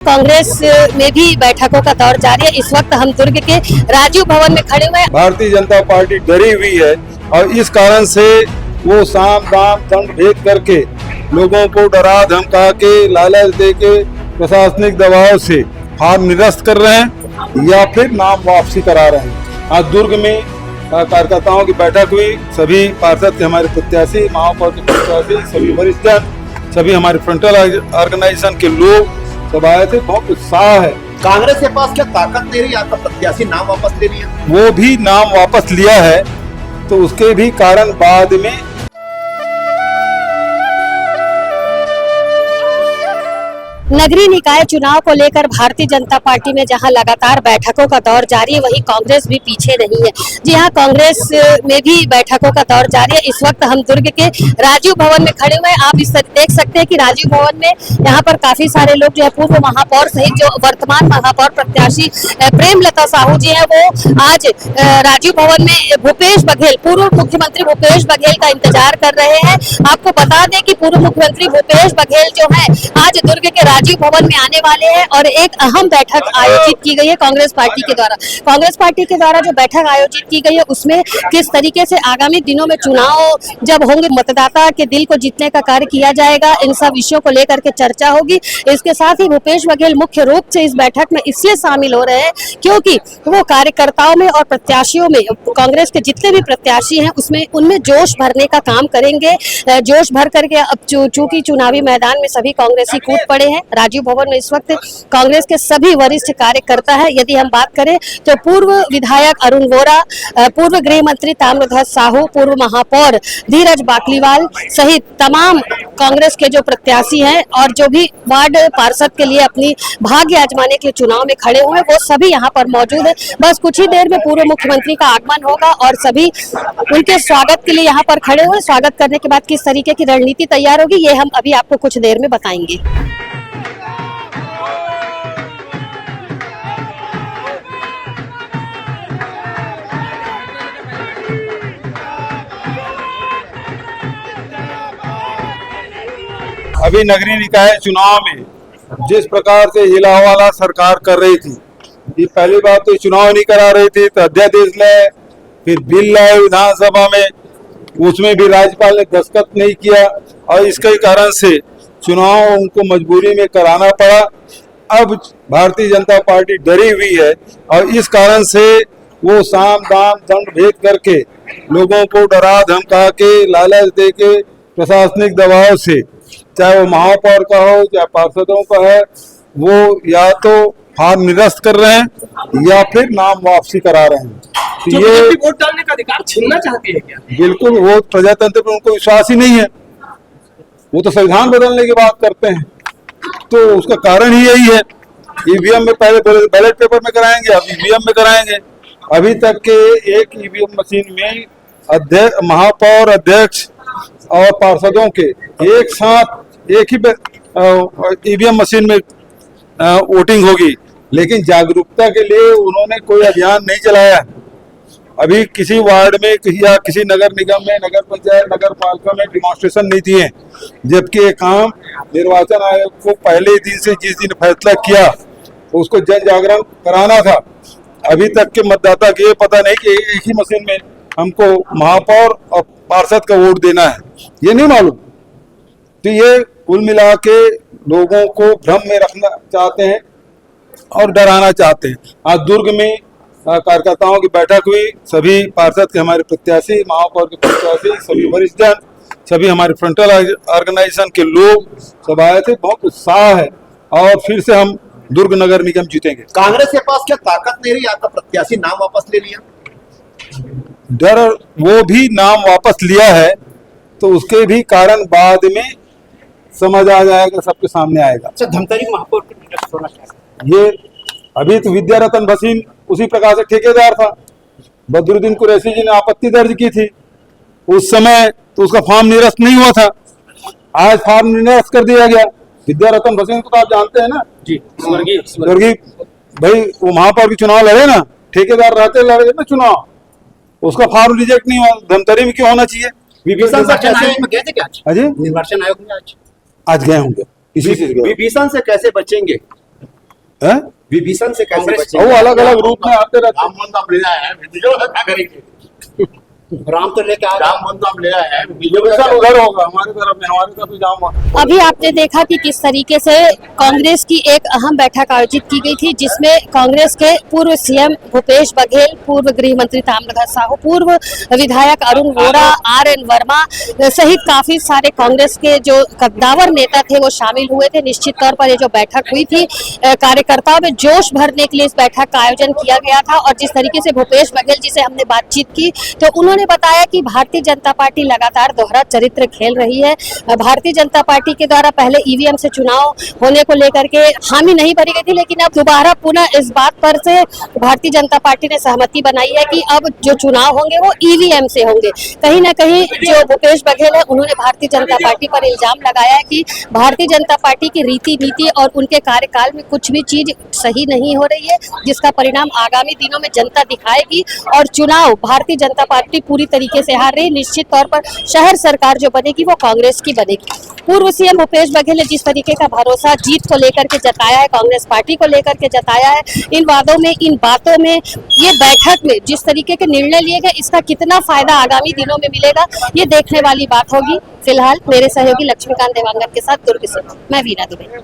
कांग्रेस में भी बैठकों का दौर जारी है। इस वक्त हम दुर्ग के राजीव भवन में खड़े हुए हैं। भारतीय जनता पार्टी डरी हुई है और इस कारण से वो साम दाम दंड भेद करके लोगों को डरा धमका के लालच दे के प्रशासनिक दबाव से हार निरस्त कर रहे हैं या फिर नाम वापसी करा रहे हैं। आज दुर्ग में कार्यकर्ताओं की बैठक हुई। सभी पार्षद के हमारे प्रत्याशी, महापौर के प्रत्याशी, सभी वरिष्ठ जन, सभी हमारे फ्रंटल ऑर्गेनाइजेशन के लोग सब आए थे। बहुत उत्साह है। कांग्रेस के पास क्या ताकत नहीं रही? आपका प्रत्याशी नाम वापस ले लिया। वो भी नाम वापस लिया है तो उसके भी कारण बाद में नगरीय निकाय चुनाव को लेकर भारतीय जनता पार्टी में जहां लगातार बैठकों का दौर जारी है, वहीं कांग्रेस भी पीछे नहीं है। जी हां, कांग्रेस में भी बैठकों का दौर जारी है। इस वक्त हम दुर्ग के राजीव भवन में खड़े हुए हैं। आप इस देख सकते हैं कि राजीव भवन में यहाँ पर काफी सारे लोग जो है पूर्व महापौर सहित जो वर्तमान महापौर प्रत्याशी प्रेमलता साहू जी है, वो आज राजीव भवन में भूपेश बघेल, पूर्व मुख्यमंत्री भूपेश बघेल का इंतजार कर रहे हैं। आपको बता दें कि पूर्व मुख्यमंत्री भूपेश बघेल जो है आज दुर्ग के राजीव भवन में आने वाले हैं और एक अहम बैठक आयोजित की गई है कांग्रेस पार्टी के द्वारा। कांग्रेस पार्टी के द्वारा जो बैठक आयोजित की गई है उसमें किस तरीके से आगामी दिनों में चुनाव जब होंगे मतदाता के दिल को जीतने का कार्य किया जाएगा, इन सब विषयों को लेकर के चर्चा होगी। इसके साथ ही भूपेश बघेल मुख्य रूप से इस बैठक में इसलिए शामिल हो रहे हैं क्योंकि वो कार्यकर्ताओं में और प्रत्याशियों में, कांग्रेस के जितने भी प्रत्याशी हैं उसमें उनमें जोश भरने का काम करेंगे। जोश भर करके अब चूंकि चुनावी मैदान में सभी कांग्रेसी कूद पड़े हैं। राजीव भवन में इस वक्त कांग्रेस के सभी वरिष्ठ कार्यकर्ता हैं। यदि हम बात करें तो पूर्व विधायक अरुण वोरा, पूर्व गृह मंत्री ताम्रध्वज साहू, पूर्व महापौर धीरज बाकलीवाल सहित तमाम कांग्रेस के जो प्रत्याशी हैं और जो भी वार्ड पार्षद के लिए अपनी भाग्य आजमाने के लिए चुनाव में खड़े हुए हैं, वो सभी यहाँ पर मौजूद है। बस कुछ ही देर में पूर्व मुख्यमंत्री का आगमन होगा और सभी उनके स्वागत के लिए यहाँ पर खड़े हुए। स्वागत करने के बाद किस तरीके की रणनीति तैयार होगी, ये हम अभी आपको कुछ देर में बताएंगे। अभी नगरीय निकाय चुनाव में जिस प्रकार से हिलावाला सरकार कर रही थी, ये पहली बात तो चुनाव नहीं करा रही थी तो अध्यादेश लाए, फिर बिल लाए विधानसभा में, उसमें भी राज्यपाल ने दस्तखत नहीं किया और इसके कारण से चुनाव उनको मजबूरी में कराना पड़ा। अब भारतीय जनता पार्टी डरी हुई है और इस कारण से वो साम दाम दंड भेद करके लोगों को डरा धमका के लालच दे के प्रशासनिक दबाव से, चाहे वो महापौर का हो चाहे पार्षदों का है, वो या तो हार निरस्त कर रहे हैं या फिर नाम वापसी करा रहे हैं। तो ये वोट डालने का अधिकार छीनना चाहते हैं क्या? बिल्कुल, वो प्रजातंत्र पर उनको विश्वास ही नहीं है। वो तो संविधान बदलने की बात करते हैं, तो उसका कारण ही यही है। ईवीएम में पहले बैलेट पेपर में कराएंगे, अब ईवीएम में कराएंगे। अभी तक के एक ईवीएम मशीन में महापौर, अध्यक्ष और पार्षदों के एक साथ एक ही ईवीएम मशीन में वोटिंग होगी, लेकिन जागरूकता के लिए उन्होंने कोई अभियान नहीं चलाया। अभी किसी वार्ड में या किसी नगर निगम में, नगर पंचायत, नगर पालिका में डिमॉन्स्ट्रेशन नहीं दिए, जबकि ये काम निर्वाचन आयोग को पहले दिन से जिस दिन फैसला किया उसको जन जागरण कराना था। अभी तक के मतदाता को ये पता नहीं कि एक ही मशीन में हमको महापौर और पार्षद का वोट देना है, ये नहीं मालूम। तो ये कुल मिला के लोगों को भ्रम में रखना चाहते हैं और डराना चाहते हैं। आज दुर्ग में कार्यकर्ताओं की बैठक हुई। सभी पार्षद के हमारे प्रत्याशी, महापौर के प्रत्याशी, सभी वरिष्ठ जन, सभी हमारे फ्रंटल ऑर्गेनाइजेशन के लोग सब आए थे। बहुत उत्साह है और फिर से हम दुर्ग नगर निगम जीतेंगे। कांग्रेस के पास क्या ताकत नहीं रही? आपका प्रत्याशी नाम वापस ले लिया। डर, वो भी नाम वापस लिया है तो उसके भी कारण बाद में समझ आ जाएगा, सबके सामने आएगा। अच्छा, धमतरी महापौर की टिकट होना चाहिए। ये अभी तो विद्यारतन भसीन उसी प्रकार से ठेकेदार था। बदरुद्दीन कुरैशी जी ने आपत्ति दर्ज की थी उस समय, तो उसका फॉर्म निरस्त नहीं हुआ था। आज फॉर्म निरस्त कर दिया गया। विद्यारतन भसीन को तो आप जानते हैं ना जी, स्वर्गीय भाई, वो महापौर की चुनाव लड़े ना, ठेकेदार रहते लड़े ना चुनाव, उसका फॉर्म रिजेक्ट नहीं हुआ। धमतरी में क्यों होना चाहिए? निर्वाचन आयोग में गए थे क्या आज? अजय निर्वाचन आयोग में आज गए होंगे, इसी से विभीषण से कैसे बचेंगे? हैं? विभीषण से कैसे वो बचेंगे? अलग अलग रूप में आते रहते राम मन तो आप ले आए हैं बीजेपी का क्या करेंगे? राम तो लेके आ राम मन तो आप ले आए हैं हैं। बीजेपी का विभीषण क्या उधर होगा, हमारी तरफ में, हमारी तरफ जाऊंगा। अभी आपने देखा कि किस तरीके से कांग्रेस की एक अहम बैठक आयोजित की गई थी, जिसमें कांग्रेस के पूर्व सीएम भूपेश बघेल, पूर्व गृह मंत्री ताम्रध्वज साहू, पूर्व विधायक अरुण वोरा, आर.एन. वर्मा सहित काफी सारे कांग्रेस के जो कद्दावर नेता थे वो शामिल हुए थे। निश्चित तौर पर ये जो बैठक हुई थी, कार्यकर्ताओं में जोश भरने के लिए इस बैठक का आयोजन किया गया था। और जिस तरीके से भूपेश बघेल जी से हमने बातचीत की तो उन्होंने बताया कि भारतीय जनता पार्टी लगातार दोहरा चरित्र खेल रही है। भारतीय जनता पार्टी के द्वारा पहले ईवीएम से चुनाव होने को लेकर के हामी नहीं भरी गई थी, लेकिन अब दोबारा पुनः इस बात पर से भारतीय जनता पार्टी ने सहमति बनाई है कि अब जो चुनाव होंगे वो ईवीएम से होंगे। कहीं ना कहीं जो भूपेश बघेल है उन्होंने भारतीय जनता पार्टी पर इल्जाम लगाया है कि भारतीय जनता पार्टी की रीति नीति और उनके कार्यकाल में कुछ भी चीज सही नहीं हो रही है, जिसका परिणाम आगामी दिनों में जनता दिखाएगी और चुनाव भारतीय जनता पार्टी पूरी तरीके से हार रही। निश्चित तौर पर शहर सरकार जो बनेगी वो कांग्रेस की बनेगी। पूर्व सीएम भूपेश बघेल ने जिस तरीके का भरोसा जीत को लेकर के जताया है, कांग्रेस पार्टी को लेकर के जताया है, इन वादों में, इन बातों में, ये बैठक में जिस तरीके के निर्णय लिए गए, इसका कितना फायदा आगामी दिनों में मिलेगा ये देखने वाली बात होगी। फिलहाल मेरे सहयोगी लक्ष्मीकांत देवांगन के साथ दुर्ग से मैं वीना दुबे।